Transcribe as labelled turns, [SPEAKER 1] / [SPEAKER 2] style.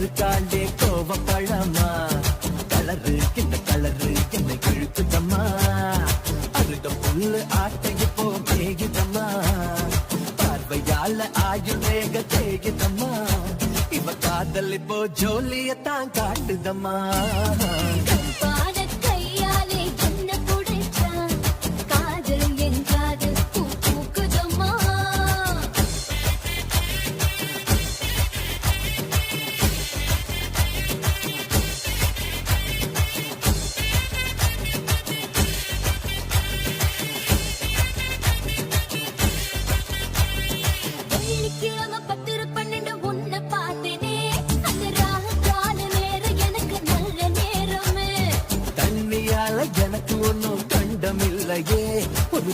[SPEAKER 1] வந்திருக்காண்டே கோவப்பழமா colour இந்த colour என்னை இழுக்குதம்மா அருக புல்லு ஆட்டை இப்போ மேகிதம்மா பார்வையால ஆயுள் வேக தேகிதம்மா இவ காதல் இப்போ ஜோலியத்தான் காட்டுதம்மா எனக்கு ஒன்னும் கண்டமில்லையே ஒரு